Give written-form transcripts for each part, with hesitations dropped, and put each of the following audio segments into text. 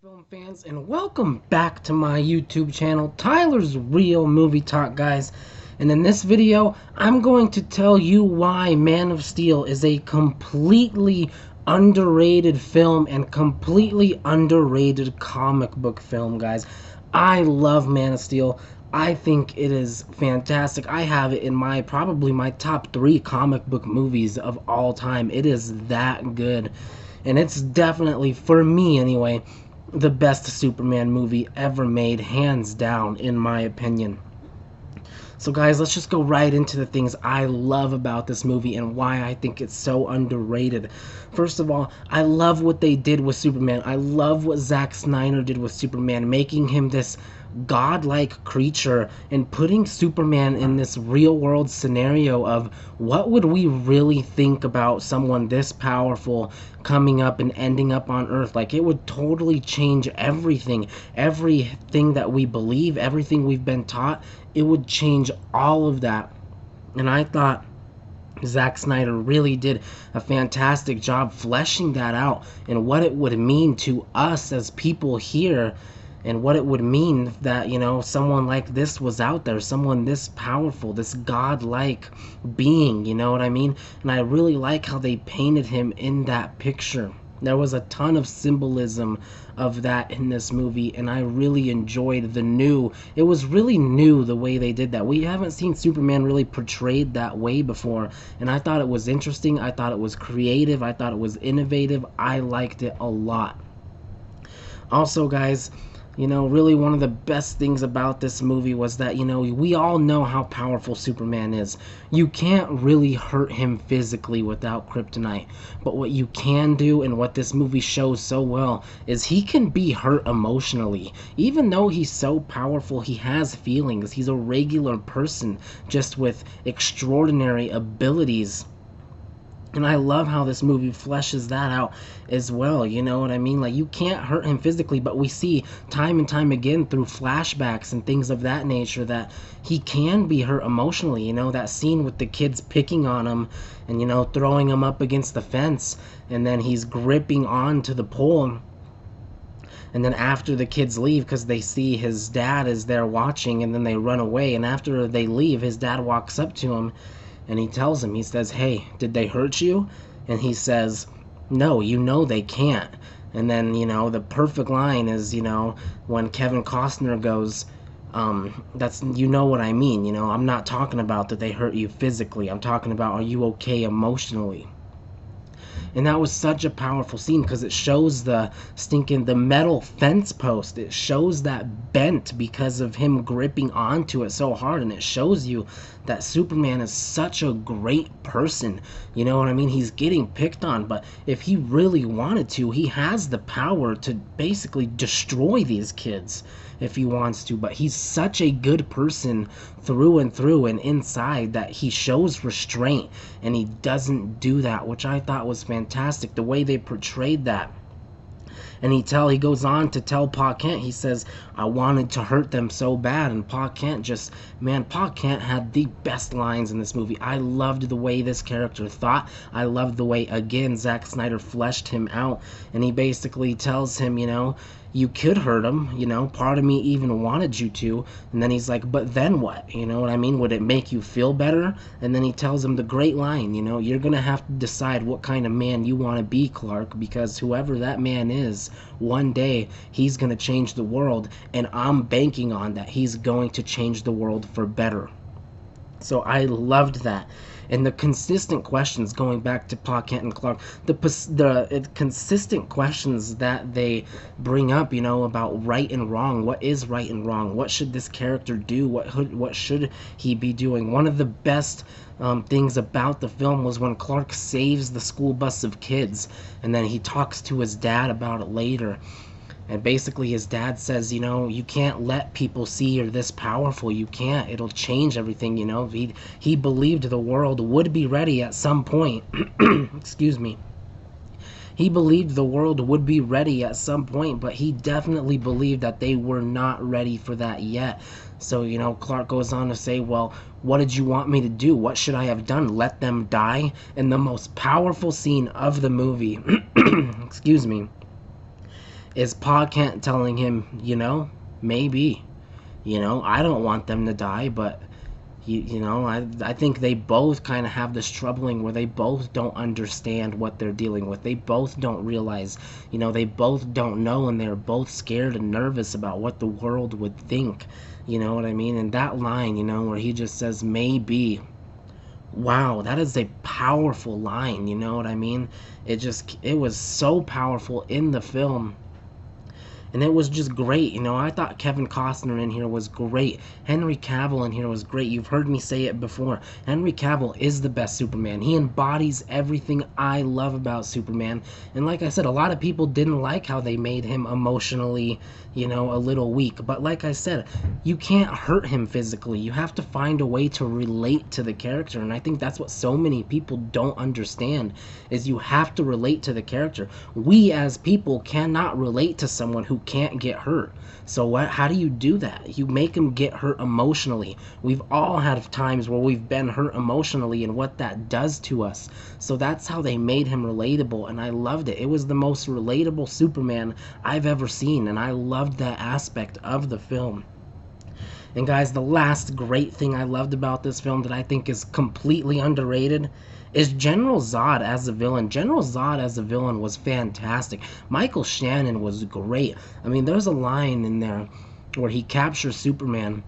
Film fans, and welcome back to my YouTube channel, Tyler's Real Movie Talk, guys. And in this video, I'm going to tell you why Man of Steel is a completely underrated film and completely underrated comic book film, guys. I love Man of Steel. I think it is fantastic. I have it in probably my top 3 comic book movies of all time. It is that good. And it's definitely, for me anyway, the best Superman movie ever made, hands down, in my opinion. So guys, let's just go right into the things I love about this movie and why I think it's so underrated. First of all, I love what they did with Superman. I love what Zack Snyder did with Superman, making him this godlike creature and putting Superman in this real world scenario of what would we really think about someone this powerful coming up and ending up on Earth. Like, it would totally change everything that we believe, everything we've been taught. It would change all of that. And I thought Zack Snyder really did a fantastic job fleshing that out and what it would mean to us as people here, and what it would mean that, someone like this was out there, someone this powerful, this godlike being, you know what I mean? And I really like how they painted him in that picture. There was a ton of symbolism of that in this movie, and I really enjoyed it was really new the way they did that. We haven't seen Superman really portrayed that way before, and I thought it was interesting, I thought it was creative, I thought it was innovative, I liked it a lot. Also, guys, really one of the best things about this movie was that, we all know how powerful Superman is. You can't really hurt him physically without kryptonite. But what you can do, and what this movie shows so well, is he can be hurt emotionally. Even though he's so powerful, he has feelings. He's a regular person, just with extraordinary abilities. And I love how this movie fleshes that out as well, you know what I mean? Like, you can't hurt him physically, but we see time and time again through flashbacks and things of that nature that he can be hurt emotionally. That scene with the kids picking on him and, throwing him up against the fence, and then he's gripping onto the pole. And then after the kids leave, because they see his dad is there watching, and then they run away, and after they leave, his dad walks up to him and he tells him, he says, "Hey, did they hurt you?" And he says, "No, they can't." And then, the perfect line is, when Kevin Costner goes, that's, what I mean, I'm not talking about that they hurt you physically. I'm talking about, are you okay emotionally? And that was such a powerful scene because it shows the metal fence post. It shows that bent because of him gripping onto it so hard, and it shows you that Superman is such a great person. You know what I mean? He's getting picked on, but if he really wanted to, he has the power to basically destroy these kids if he wants to. But he's such a good person through and through and inside that he shows restraint, and he doesn't do that, which I thought was fantastic, the way they portrayed that. And he goes on to tell Pa Kent, he says, "I wanted to hurt them so bad." And Pa Kent had the best lines in this movie. I loved the way this character thought. I loved the way, again, Zack Snyder fleshed him out. And he basically tells him, you could hurt him, part of me even wanted you to. And then he's like, "But then what? You know what I mean? Would it make you feel better?" And then he tells him the great line, "You're gonna have to decide what kind of man you want to be, Clark, because whoever that man is, one day he's gonna change the world, and I'm banking on that he's going to change the world for better." So I loved that. And the consistent questions, going back to Pa Kent and Clark, the consistent questions that they bring up, about right and wrong. What is right and wrong? What should this character do? What should he be doing? One of the best things about the film was when Clark saves the school bus of kids, and then he talks to his dad about it later. And basically his dad says, you can't let people see you're this powerful. You can't. It'll change everything, He believed the world would be ready at some point. Excuse me. He believed the world would be ready at some point, but he definitely believed that they were not ready for that yet. So, Clark goes on to say, "Well, what did you want me to do? What should I have done? Let them die?" And the most powerful scene of the movie, excuse me, Is Pa Kent telling him, you know, maybe, you know, I don't want them to die, but I think they both kind of have this troubling where they both don't understand what they're dealing with. They both don't realize, they both don't know, and they're both scared and nervous about what the world would think. You know what I mean? And that line, where he just says, maybe. Wow, that is a powerful line, you know what I mean? It was so powerful in the film, and it was just great. I thought Kevin Costner in here was great. Henry Cavill in here was great. You've heard me say it before. Henry Cavill is the best Superman. He embodies everything I love about Superman. And like I said, a lot of people didn't like how they made him emotionally, a little weak. But like I said, you can't hurt him physically. You have to find a way to relate to the character. And I think that's what so many people don't understand, is you have to relate to the character. We as people cannot relate to someone who can't get hurt. So how do you do that? You make them get hurt emotionally. We've all had times where we've been hurt emotionally and what that does to us. So that's how they made him relatable, and I loved it. It was the most relatable Superman I've ever seen, and I loved that aspect of the film. And guys, the last great thing I loved about this film that I think is completely underrated is General Zod as a villain. General Zod as a villain was fantastic. Michael Shannon was great. I mean, there's a line in there where he captures Superman,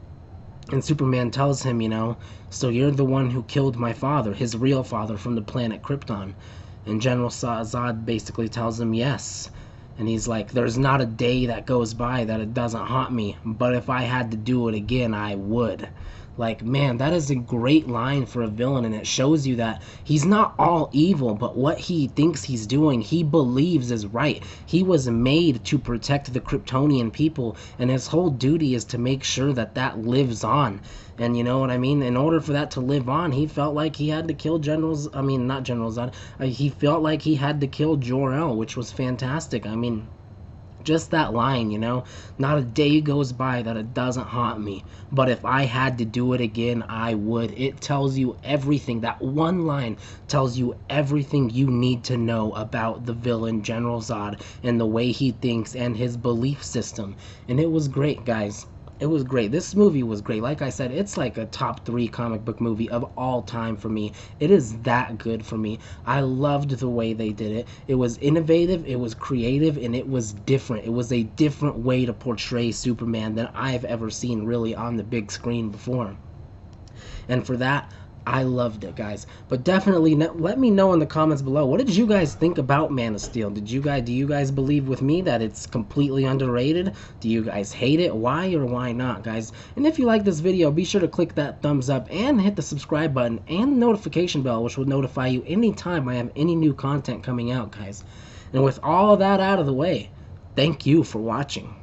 and Superman tells him, so you're the one who killed my father, his real father from the planet Krypton. And General Zod basically tells him yes. And he's like, there's not a day that goes by that it doesn't haunt me, but if I had to do it again, I would. Like, man, that is a great line for a villain, and it shows you that he's not all evil, but what he thinks he's doing, he believes is right. He was made to protect the Kryptonian people, and his whole duty is to make sure that that lives on. And you know what I mean? In order for that to live on, he felt like he had to kill not General Zod. He felt like he had to kill Jor-El, which was fantastic. I mean, just that line, not a day goes by that it doesn't haunt me, but if I had to do it again, I would. It tells you everything. That one line tells you everything you need to know about the villain General Zod and the way he thinks and his belief system. And it was great, guys. It was great. This movie was great. Like I said, it's like a top 3 comic book movie of all time for me. It is that good for me. I loved the way they did it. It was innovative, it was creative, and it was different. It was a different way to portray Superman than I've ever seen really on the big screen before. And for that, I loved it, guys. But definitely let me know in the comments below, what did you guys think about Man of Steel? Do you guys believe with me that it's completely underrated? Do you guys hate it? Why or why not, guys? And if you like this video, be sure to click that thumbs up and hit the subscribe button and the notification bell, which will notify you anytime I have any new content coming out, guys. And with all of that out of the way, thank you for watching.